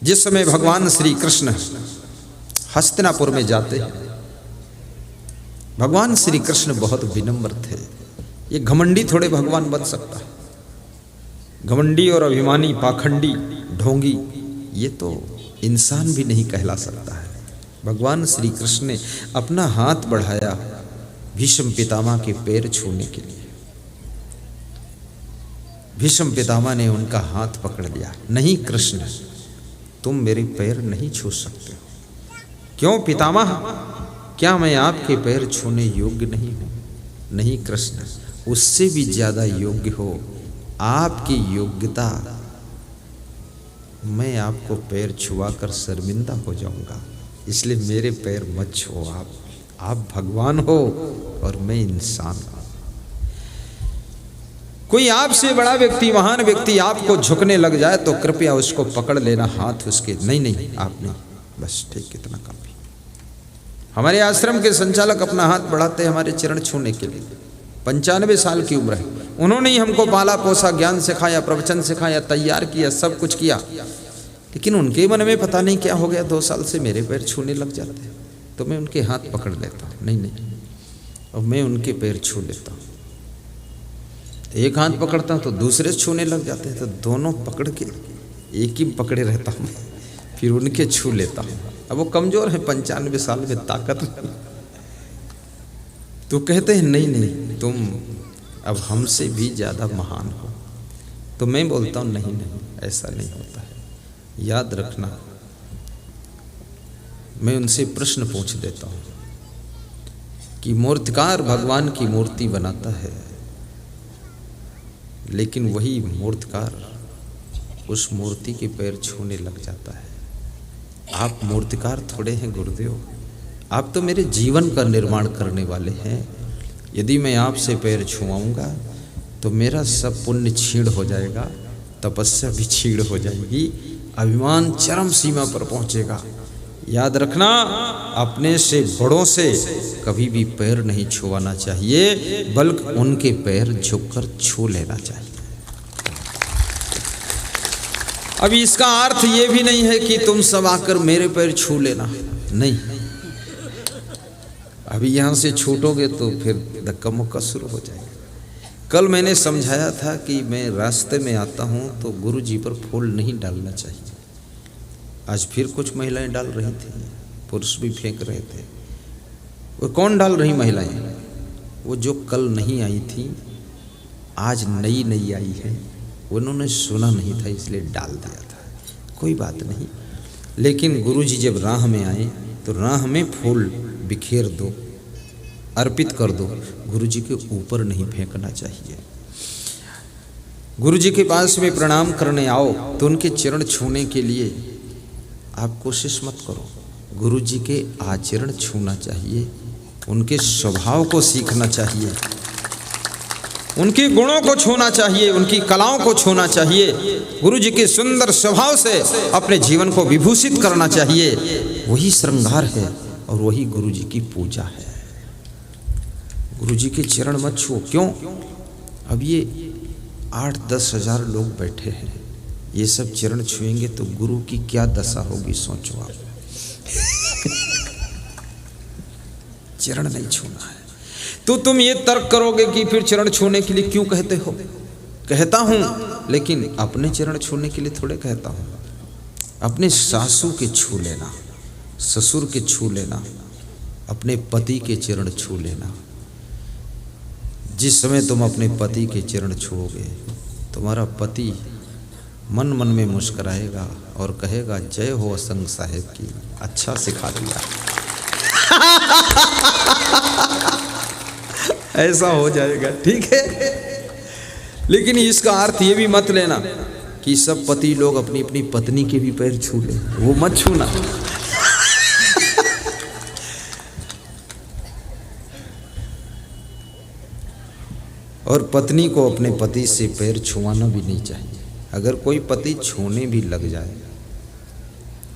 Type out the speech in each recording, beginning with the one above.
जिस समय भगवान श्री कृष्ण हस्तिनापुर में जाते हैं, भगवान श्री कृष्ण बहुत विनम्र थे। ये घमंडी थोड़े भगवान बन सकता है। घमंडी और अभिमानी, पाखंडी, ढोंगी, ये तो इंसान भी नहीं कहला सकता है। भगवान श्री कृष्ण ने अपना हाथ बढ़ाया भीष्म पितामह के पैर छूने के लिए। भीष्म पितामह ने उनका हाथ पकड़ लिया। नहीं कृष्ण, तुम मेरे पैर नहीं छू सकते हो। क्यों पितामह, क्या मैं आपके पैर छूने योग्य नहीं हूं? नहीं कृष्ण, उससे भी ज्यादा योग्य हो। आपकी योग्यता, मैं आपको पैर छुआकर शर्मिंदा हो जाऊंगा, इसलिए मेरे पैर मत छुओ। आप भगवान हो और मैं इंसान हूं। कोई आपसे बड़ा व्यक्ति, महान व्यक्ति आपको झुकने लग जाए तो कृपया उसको पकड़ लेना, हाथ उसके। नहीं नहीं, आप नहीं, बस ठीक, कितना काफी। हमारे आश्रम के संचालक अपना हाथ बढ़ाते हैं हमारे चरण छूने के लिए। 95 साल की उम्र है। उन्होंने ही हमको पाला पोसा, ज्ञान सिखाया, प्रवचन सिखाया, तैयार किया, सब कुछ किया। लेकिन उनके मन में पता नहीं क्या हो गया, 2 साल से मेरे पैर छूने लग जाते हैं। तो मैं उनके हाथ पकड़ लेता हूँ। नहीं नहीं, और मैं उनके पैर छू लेता हूँ। एक हाथ पकड़ता हूँ तो दूसरे छूने लग जाते हैं, तो दोनों पकड़ के एक ही पकड़े रहता हूँ, फिर उनके छू लेता हूँ। अब वो कमजोर है, 95 साल में ताकत नहीं। तो कहते हैं नहीं नहीं, तुम अब हमसे भी ज़्यादा महान हो। तो मैं बोलता हूँ नहीं नहीं, ऐसा नहीं होता है। याद रखना, मैं उनसे प्रश्न पूछ देता हूँ कि मूर्तिकार भगवान की मूर्ति बनाता है, लेकिन वही मूर्तिकार उस मूर्ति के पैर छूने लग जाता है। आप मूर्तिकार थोड़े हैं गुरुदेव, आप तो मेरे जीवन का निर्माण करने वाले हैं। यदि मैं आपसे पैर छुआऊंगा तो मेरा सब पुण्य छीण हो जाएगा, तपस्या भी छीण हो जाएगी, अभिमान चरम सीमा पर पहुंचेगा। याद रखना, अपने से बड़ों से कभी भी पैर नहीं छुआना चाहिए, बल्कि उनके पैर झुककर छू लेना चाहिए। अभी इसका अर्थ ये भी नहीं है कि तुम सब आकर मेरे पैर छू लेना, नहीं। अभी यहाँ से छूटोगे तो फिर धक्का मुक्का शुरू हो जाएगा। कल मैंने समझाया था कि मैं रास्ते में आता हूँ तो गुरु जी पर फूल नहीं डालना चाहिए। आज फिर कुछ महिलाएं डाल रही थी, पुरुष भी फेंक रहे थे। वो कौन डाल रही महिलाएं? वो जो कल नहीं आई थी, आज नई नई आई है। उन्होंने सुना नहीं था इसलिए डाल दिया था। कोई बात नहीं, लेकिन गुरु जी जब राह में आए तो राह में फूल बिखेर दो, अर्पित कर दो। गुरु जी के ऊपर नहीं फेंकना चाहिए। गुरु जी के पास में प्रणाम करने आओ तो उनके चरण छूने के लिए आप कोशिश मत करो। गुरु जी के आचरण छूना चाहिए, उनके स्वभाव को सीखना चाहिए, उनके गुणों को छूना चाहिए, उनकी कलाओं को छूना चाहिए। गुरु जी के सुंदर स्वभाव से अपने जीवन को विभूषित करना चाहिए। वही श्रृंगार है और वही गुरु जी की पूजा है। गुरु जी के चरण मत छुओ। क्यों? अब ये 8-10 हजार लोग बैठे हैं, ये सब चरण छुएंगे तो गुरु की क्या दशा होगी, सोचो आप। चरण नहीं छूना है तो तुम ये तर्क करोगे कि फिर चरण छूने के लिए क्यों कहते हो? कहता हूं, लेकिन अपने चरण छूने के लिए थोड़े कहता हूं। अपने सासू के छू लेना, ससुर के छू लेना, अपने पति के चरण छू लेना। जिस समय तुम अपने पति के चरण छुओगे, तुम्हारा पति मन मन में मुस्कुराएगा और कहेगा, जय हो असंग साहेब की, अच्छा सिखा दिया। ऐसा हो जाएगा, ठीक है। लेकिन इसका अर्थ ये भी मत लेना कि सब पति लोग अपनी अपनी पत्नी के भी पैर छू ले, वो मत छूना। और पत्नी को अपने पति से पैर छुआना भी नहीं चाहिए। अगर कोई पति छूने भी लग जाए,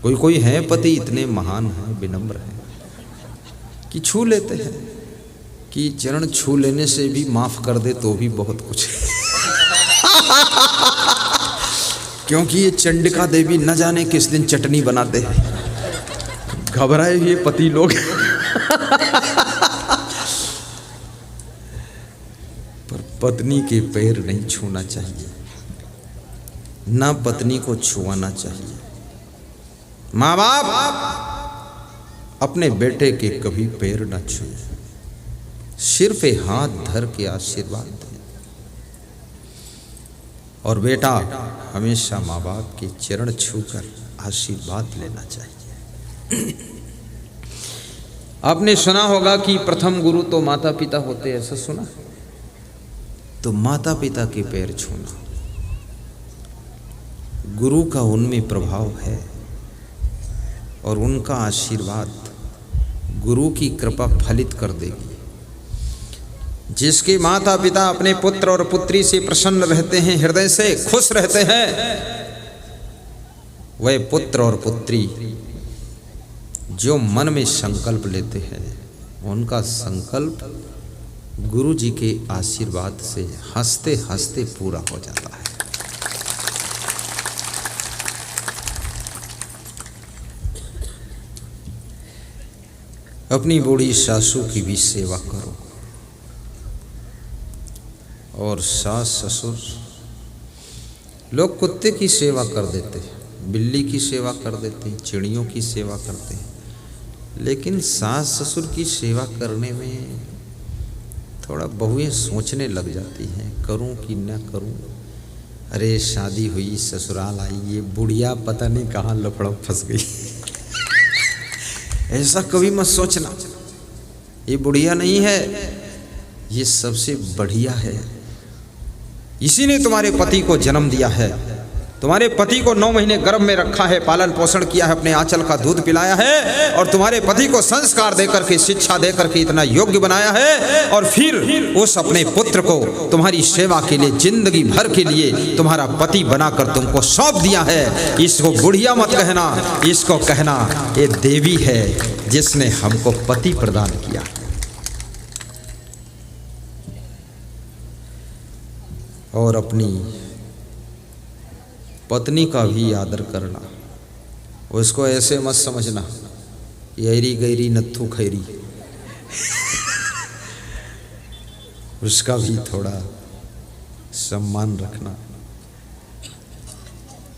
कोई है पति इतने महान हैं, विनम्र हैं कि छू लेते हैं, कि चरण छू लेने से भी माफ कर दे तो भी बहुत कुछ है। क्योंकि ये चंडिका देवी न जाने किस दिन चटनी बनाते हैं। घबराए हुए पति लोग पर पत्नी के पैर नहीं छूना चाहिए, ना पत्नी को छुआना चाहिए। माँ बाप अपने बेटे के कभी पैर न छुए, सिर पे हाथ धर के आशीर्वाद दें। और बेटा हमेशा माँ बाप के चरण छूकर आशीर्वाद लेना चाहिए। आपने सुना होगा कि प्रथम गुरु तो माता पिता होते, ऐसा सुना? तो माता पिता के पैर छूना, गुरु का उनमें प्रभाव है और उनका आशीर्वाद गुरु की कृपा फलित कर देगी। जिसके माता पिता अपने पुत्र और पुत्री से प्रसन्न रहते हैं, हृदय से खुश रहते हैं, वह पुत्र और पुत्री जो मन में संकल्प लेते हैं, उनका संकल्प गुरु जी के आशीर्वाद से हंसते हंसते पूरा हो जाता है। अपनी बूढ़ी सासू की भी सेवा करो और सास ससुर लोग कुत्ते की सेवा कर देते हैं, बिल्ली की सेवा कर देते हैं, चिड़ियों की सेवा करते हैं, लेकिन सास ससुर की सेवा करने में थोड़ा बहुएं सोचने लग जाती हैं, करूं कि न करूं। अरे शादी हुई, ससुराल आई, ये बुढ़िया पता नहीं कहाँ लफड़ा फंस गई। ऐसा कभी मत सोचना, ये बुढ़िया नहीं है, ये सबसे बढ़िया है। इसी ने तुम्हारे पति को जन्म दिया है, तुम्हारे पति को 9 महीने गर्भ में रखा है, पालन पोषण किया है, अपने आंचल का दूध पिलाया है और तुम्हारे पति को संस्कार देकर के, शिक्षा देकर के इतना योग्य बनाया है, और फिर उस अपने पुत्र को तुम्हारी सेवा के लिए, जिंदगी भर के लिए तुम्हारा पति बनाकर तुमको सौंप दिया है। इसको बुढ़िया मत कहना, इसको कहना ये देवी है जिसने हमको पति प्रदान किया। और अपनी पत्नी का भी आदर करना, उसको ऐसे मत समझना येरी गैरी नत्थू खैरी, उसका भी थोड़ा सम्मान रखना,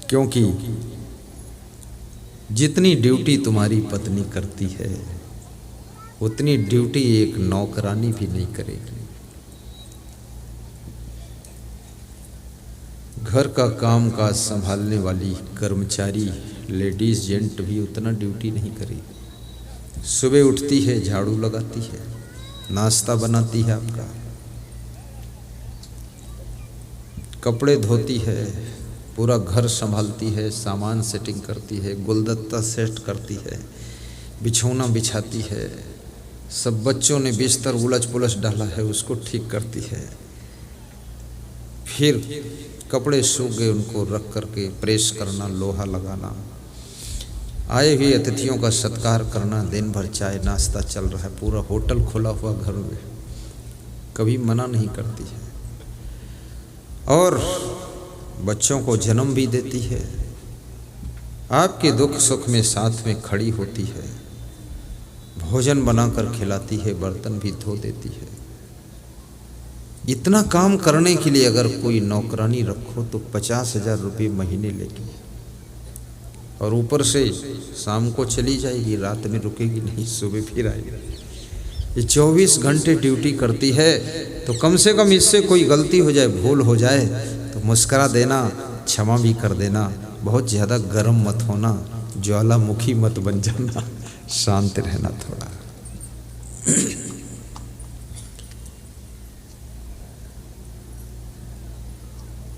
क्योंकि जितनी ड्यूटी तुम्हारी पत्नी करती है उतनी ड्यूटी एक नौकरानी भी नहीं करेगी। घर का काम काज संभालने वाली कर्मचारी लेडीज जेंट भी उतना ड्यूटी नहीं करेगी। सुबह उठती है, झाड़ू लगाती है, नाश्ता बनाती है, आपका कपड़े धोती है, पूरा घर संभालती है, सामान सेटिंग करती है, गुलदस्ता सेट करती है, बिछौना बिछाती है, सब बच्चों ने बिस्तर उलझ पुलझ डाला है उसको ठीक करती है, फिर कपड़े सूख गए उनको रख करके प्रेस करना, लोहा लगाना, आए हुए अतिथियों का सत्कार करना, दिन भर चाय नाश्ता चल रहा है, पूरा होटल खुला हुआ घर में, कभी मना नहीं करती है, और बच्चों को जन्म भी देती है, आपके दुख सुख में साथ में खड़ी होती है, भोजन बनाकर खिलाती है, बर्तन भी धो देती है। इतना काम करने के लिए अगर कोई नौकरानी रखो तो 50,000 रुपये महीने लेगी, और ऊपर से शाम को चली जाएगी, रात में रुकेगी नहीं, सुबह फिर आएगी। ये 24 घंटे ड्यूटी करती है, तो कम से कम इससे कोई गलती हो जाए, भूल हो जाए तो मुस्करा देना, क्षमा भी कर देना, बहुत ज़्यादा गर्म मत होना, ज्वालामुखी मत बन जाना, शांत रहना थोड़ा।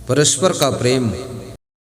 परस्पर का प्रेम